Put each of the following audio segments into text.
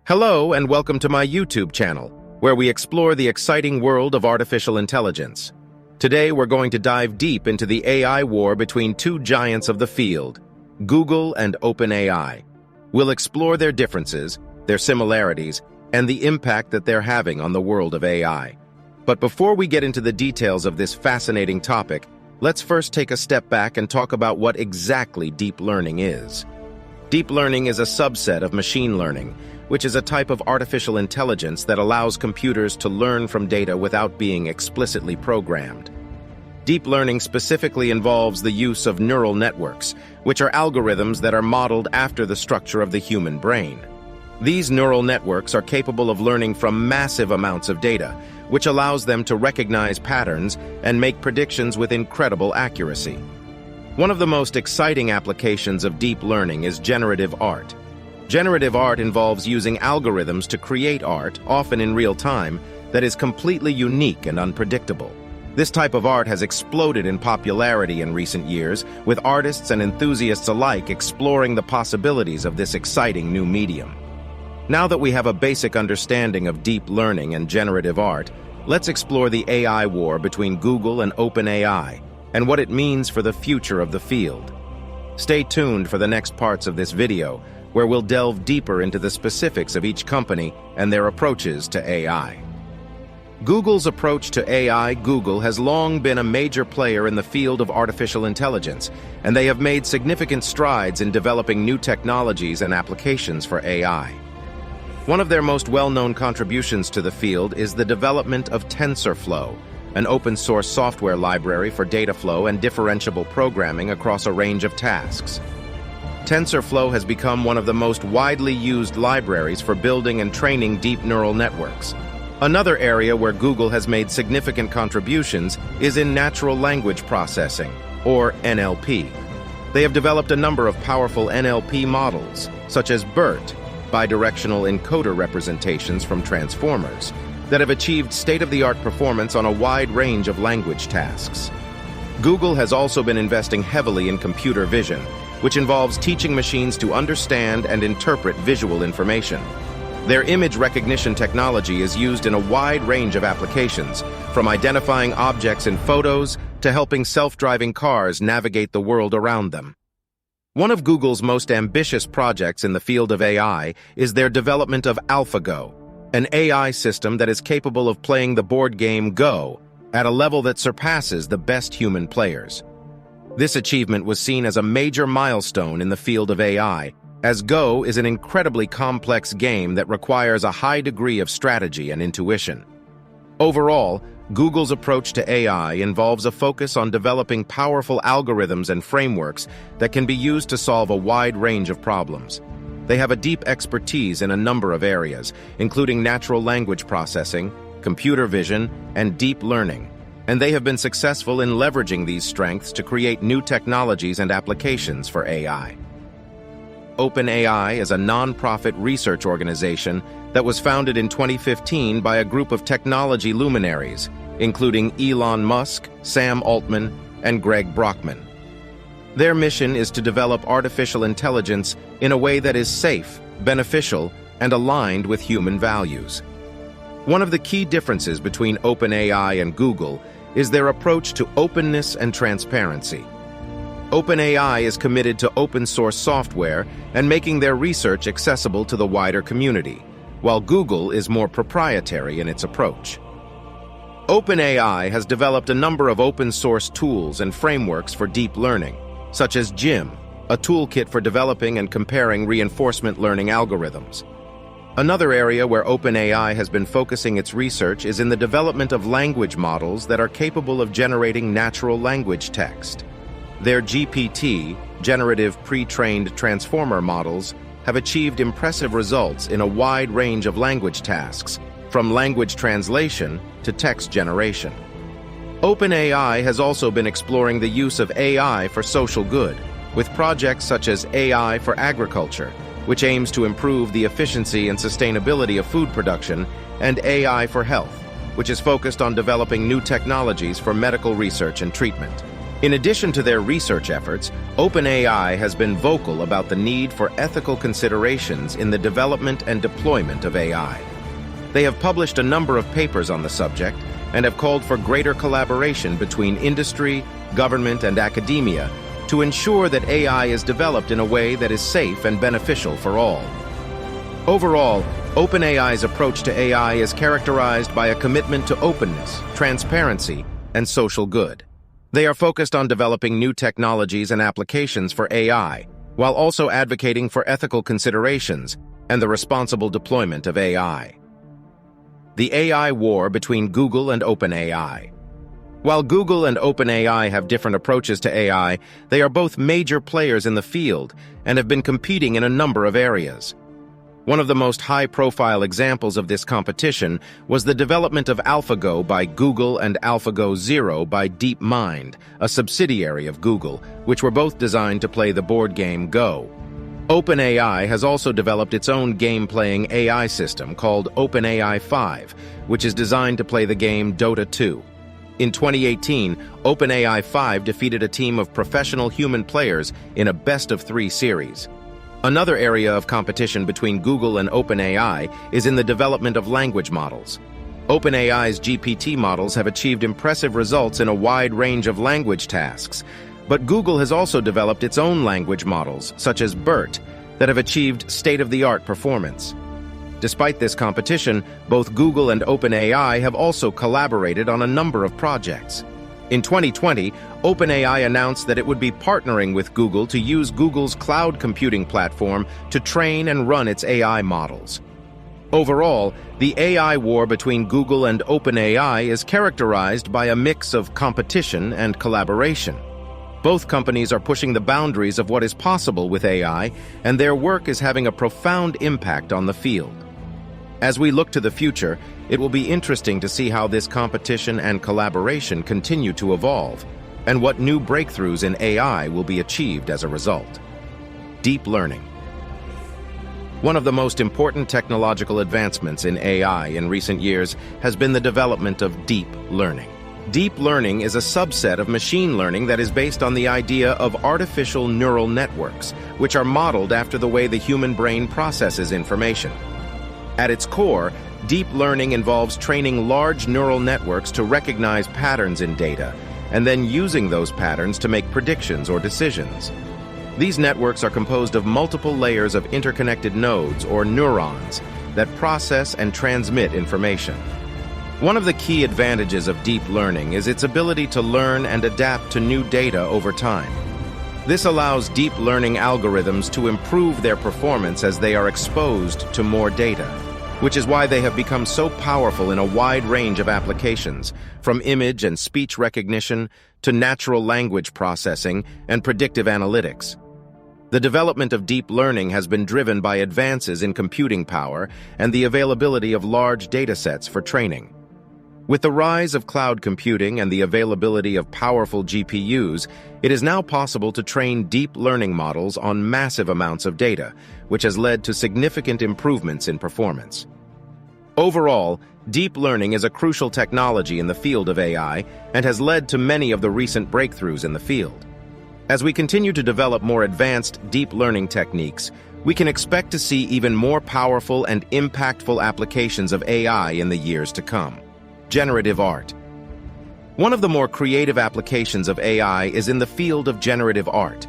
Hello and welcome to my YouTube channel, where we explore the exciting world of artificial intelligence. Today we're going to dive deep into the AI war between two giants of the field, Google and Openai. We'll explore their differences, their similarities, and the impact that they're having on the world of AI. But before we get into the details of this fascinating topic, let's first take a step back and talk about what exactly deep learning is. Deep learning is a subset of machine learning, which is a type of artificial intelligence that allows computers to learn from data without being explicitly programmed. Deep learning specifically involves the use of neural networks, which are algorithms that are modeled after the structure of the human brain. These neural networks are capable of learning from massive amounts of data, which allows them to recognize patterns and make predictions with incredible accuracy. One of the most exciting applications of deep learning is generative art. Generative art involves using algorithms to create art, often in real time, that is completely unique and unpredictable. This type of art has exploded in popularity in recent years, with artists and enthusiasts alike exploring the possibilities of this exciting new medium. Now that we have a basic understanding of deep learning and generative art, let's explore the AI war between Google and Openai and what it means for the future of the field. Stay tuned for the next parts of this video, where we'll delve deeper into the specifics of each company and their approaches to AI. Google's approach to AI. Google has long been a major player in the field of artificial intelligence, and they have made significant strides in developing new technologies and applications for AI. One of their most well-known contributions to the field is the development of TensorFlow, an open-source software library for data flow and differentiable programming across a range of tasks. TensorFlow has become one of the most widely used libraries for building and training deep neural networks. Another area where Google has made significant contributions is in natural language processing, or NLP. They have developed a number of powerful NLP models, such as BERT, bidirectional encoder representations from transformers, that have achieved state-of-the-art performance on a wide range of language tasks. Google has also been investing heavily in computer vision, which involves teaching machines to understand and interpret visual information. Their image recognition technology is used in a wide range of applications, from identifying objects in photos to helping self-driving cars navigate the world around them. One of Google's most ambitious projects in the field of AI is their development of AlphaGo, an AI system that is capable of playing the board game Go at a level that surpasses the best human players. This achievement was seen as a major milestone in the field of AI, as Go is an incredibly complex game that requires a high degree of strategy and intuition. Overall, Google's approach to AI involves a focus on developing powerful algorithms and frameworks that can be used to solve a wide range of problems. They have a deep expertise in a number of areas, including natural language processing, computer vision, and deep learning, and they have been successful in leveraging these strengths to create new technologies and applications for AI. Openai is a non-profit research organization that was founded in 2015 by a group of technology luminaries, including Elon Musk, Sam Altman, and Greg Brockman. Their mission is to develop artificial intelligence in a way that is safe, beneficial, and aligned with human values. One of the key differences between Openai and Google is their approach to openness and transparency. Openai is committed to open-source software and making their research accessible to the wider community, while Google is more proprietary in its approach. Openai has developed a number of open-source tools and frameworks for deep learning, such as GIM, a toolkit for developing and comparing reinforcement learning algorithms. Another area where Openai has been focusing its research is in the development of language models that are capable of generating natural language text. Their GPT, generative pre-trained transformer models, have achieved impressive results in a wide range of language tasks, from language translation to text generation. Openai has also been exploring the use of AI for social good, with projects such as AI for Agriculture, which aims to improve the efficiency and sustainability of food production, and AI for Health, which is focused on developing new technologies for medical research and treatment. In addition to their research efforts, Openai has been vocal about the need for ethical considerations in the development and deployment of AI. They have published a number of papers on the subject and have called for greater collaboration between industry, government, and academia to ensure that AI is developed in a way that is safe and beneficial for all. Overall, OpenAI's approach to AI is characterized by a commitment to openness, transparency, and social good. They are focused on developing new technologies and applications for AI, while also advocating for ethical considerations and the responsible deployment of AI. The AI war between Google and OpenAI. While Google and OpenAI have different approaches to AI, they are both major players in the field and have been competing in a number of areas. One of the most high-profile examples of this competition was the development of AlphaGo by Google and AlphaGo Zero by DeepMind, a subsidiary of Google, which were both designed to play the board game Go. OpenAI has also developed its own game-playing AI system called Openai 5, which is designed to play the game Dota 2. In 2018, Openai 5 defeated a team of professional human players in a best-of-3 series. Another area of competition between Google and OpenAI is in the development of language models. OpenAI's GPT models have achieved impressive results in a wide range of language tasks, but Google has also developed its own language models, such as BERT, that have achieved state-of-the-art performance. Despite this competition, both Google and OpenAI have also collaborated on a number of projects. In 2020, OpenAI announced that it would be partnering with Google to use Google's cloud computing platform to train and run its AI models. Overall, the AI war between Google and OpenAI is characterized by a mix of competition and collaboration. Both companies are pushing the boundaries of what is possible with AI, and their work is having a profound impact on the field. As we look to the future, it will be interesting to see how this competition and collaboration continue to evolve, and what new breakthroughs in AI will be achieved as a result. Deep learning. One of the most important technological advancements in AI in recent years has been the development of deep learning. Deep learning is a subset of machine learning that is based on the idea of artificial neural networks, which are modeled after the way the human brain processes information. At its core, deep learning involves training large neural networks to recognize patterns in data, and then using those patterns to make predictions or decisions. These networks are composed of multiple layers of interconnected nodes, or neurons, that process and transmit information. One of the key advantages of deep learning is its ability to learn and adapt to new data over time. This allows deep learning algorithms to improve their performance as they are exposed to more data, which is why they have become so powerful in a wide range of applications, from image and speech recognition to natural language processing and predictive analytics. The development of deep learning has been driven by advances in computing power and the availability of large datasets for training. With the rise of cloud computing and the availability of powerful GPUs, it is now possible to train deep learning models on massive amounts of data, which has led to significant improvements in performance. Overall, deep learning is a crucial technology in the field of AI and has led to many of the recent breakthroughs in the field. As we continue to develop more advanced deep learning techniques, we can expect to see even more powerful and impactful applications of AI in the years to come. Generative art. One of the more creative applications of AI is in the field of generative art.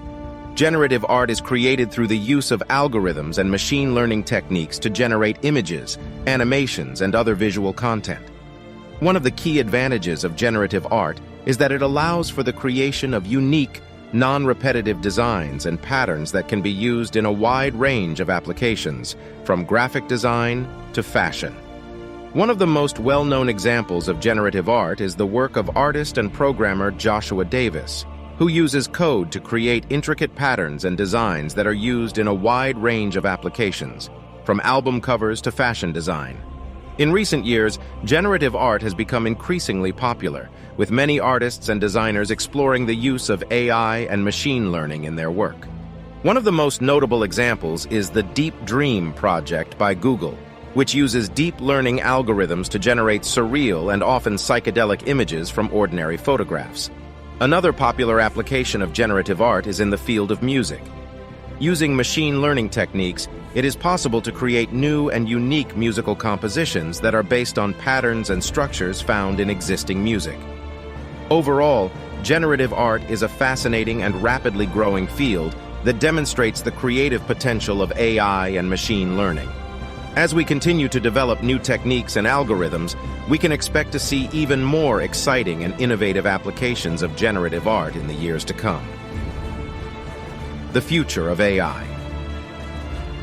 Generative art is created through the use of algorithms and machine learning techniques to generate images, animations, and other visual content. One of the key advantages of generative art is that it allows for the creation of unique, non-repetitive designs and patterns that can be used in a wide range of applications, from graphic design to fashion. One of the most well-known examples of generative art is the work of artist and programmer Joshua Davis, who uses code to create intricate patterns and designs that are used in a wide range of applications, from album covers to fashion design. In recent years, generative art has become increasingly popular, with many artists and designers exploring the use of AI and machine learning in their work. One of the most notable examples is the Deep Dream project by Google, which uses deep learning algorithms to generate surreal and often psychedelic images from ordinary photographs. Another popular application of generative art is in the field of music. Using machine learning techniques, it is possible to create new and unique musical compositions that are based on patterns and structures found in existing music. Overall, generative art is a fascinating and rapidly growing field that demonstrates the creative potential of AI and machine learning. As we continue to develop new techniques and algorithms, we can expect to see even more exciting and innovative applications of generative art in the years to come. The future of AI.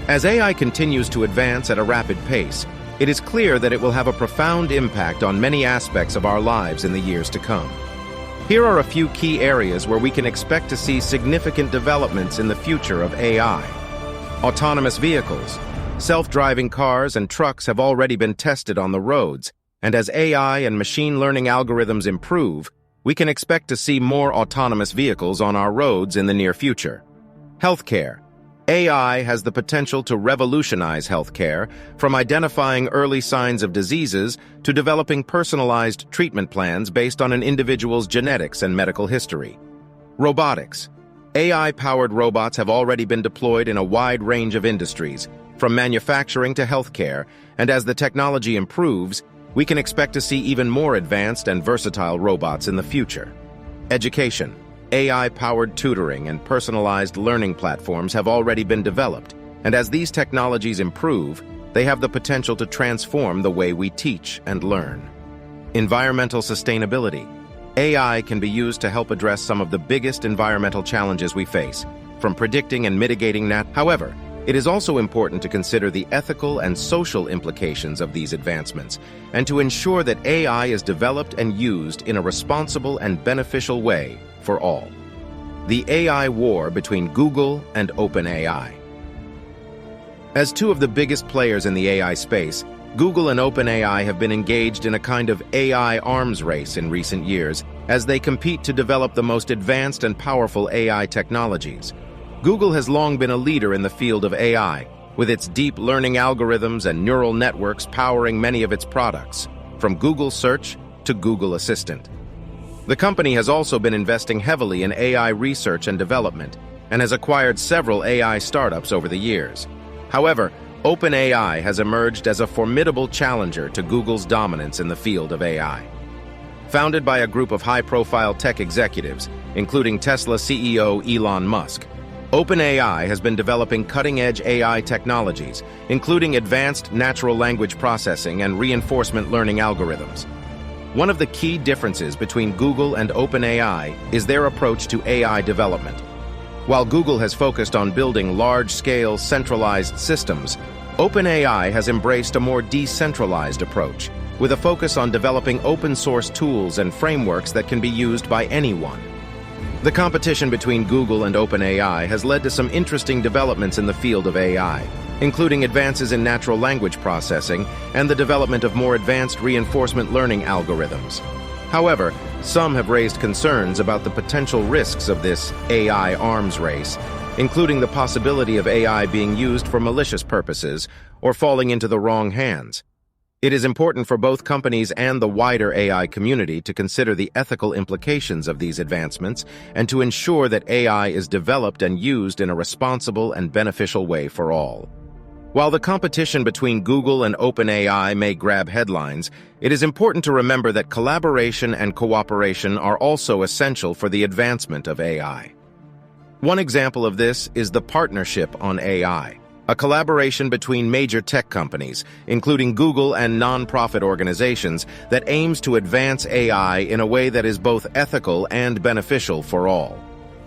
As AI continues to advance at a rapid pace, it is clear that it will have a profound impact on many aspects of our lives in the years to come. Here are a few key areas where we can expect to see significant developments in the future of AI. Autonomous vehicles. Self-driving cars and trucks have already been tested on the roads, and as AI and machine learning algorithms improve, we can expect to see more autonomous vehicles on our roads in the near future. Healthcare. AI has the potential to revolutionize healthcare, from identifying early signs of diseases to developing personalized treatment plans based on an individual's genetics and medical history. Robotics. AI-powered robots have already been deployed in a wide range of industries, from manufacturing to healthcare, and as the technology improves, we can expect to see even more advanced and versatile robots in the future. Education. AI-powered tutoring and personalized learning platforms have already been developed, and as these technologies improve, they have the potential to transform the way we teach and learn. Environmental sustainability. AI can be used to help address some of the biggest environmental challenges we face, from predicting and mitigating However, it is also important to consider the ethical and social implications of these advancements, and to ensure that AI is developed and used in a responsible and beneficial way for all. The AI war between Google and Openai. As two of the biggest players in the AI space, Google and Openai have been engaged in a kind of AI arms race in recent years as they compete to develop the most advanced and powerful AI technologies. Google has long been a leader in the field of AI, with its deep learning algorithms and neural networks powering many of its products, from Google Search to Google Assistant. The company has also been investing heavily in AI research and development, and has acquired several AI startups over the years. However, Openai has emerged as a formidable challenger to Google's dominance in the field of AI. Founded by a group of high-profile tech executives, including Tesla CEO Elon Musk, Openai has been developing cutting-edge AI technologies, including advanced natural language processing and reinforcement learning algorithms. One of the key differences between Google and Openai is their approach to AI development. While Google has focused on building large-scale, centralized systems, Openai has embraced a more decentralized approach, with a focus on developing open-source tools and frameworks that can be used by anyone. The competition between Google and Openai has led to some interesting developments in the field of AI, including advances in natural language processing and the development of more advanced reinforcement learning algorithms. However, some have raised concerns about the potential risks of this AI arms race, including the possibility of AI being used for malicious purposes or falling into the wrong hands. It is important for both companies and the wider AI community to consider the ethical implications of these advancements and to ensure that AI is developed and used in a responsible and beneficial way for all. While the competition between Google and Openai may grab headlines, it is important to remember that collaboration and cooperation are also essential for the advancement of AI. One example of this is the Partnership on AI, a collaboration between major tech companies, including Google and non-profit organizations, that aims to advance AI in a way that is both ethical and beneficial for all.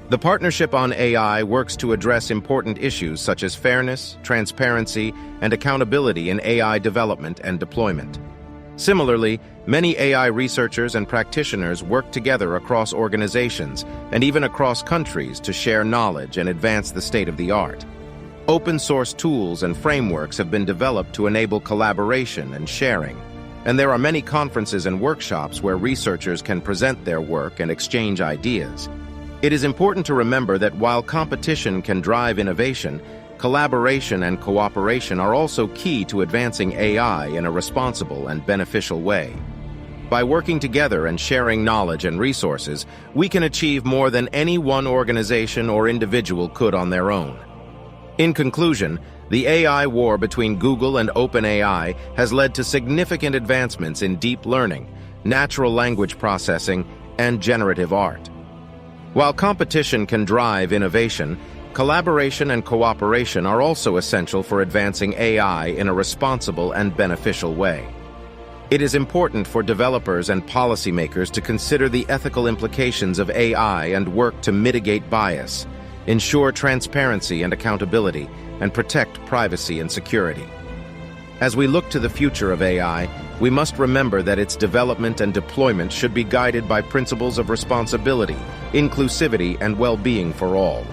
The Partnership on AI works to address important issues such as fairness, transparency, and accountability in AI development and deployment. Similarly, many AI researchers and practitioners work together across organizations and even across countries to share knowledge and advance the state-of-the-art. Open-source tools and frameworks have been developed to enable collaboration and sharing, and there are many conferences and workshops where researchers can present their work and exchange ideas. It is important to remember that while competition can drive innovation, collaboration and cooperation are also key to advancing AI in a responsible and beneficial way. By working together and sharing knowledge and resources, we can achieve more than any one organization or individual could on their own. In conclusion, the AI war between Google and Openai has led to significant advancements in deep learning, natural language processing, and generative art. While competition can drive innovation, collaboration and cooperation are also essential for advancing AI in a responsible and beneficial way. It is important for developers and policymakers to consider the ethical implications of AI and work to mitigate bias, ensure transparency and accountability, and protect privacy and security. As we look to the future of AI, we must remember that its development and deployment should be guided by principles of responsibility, inclusivity, and well-being for all.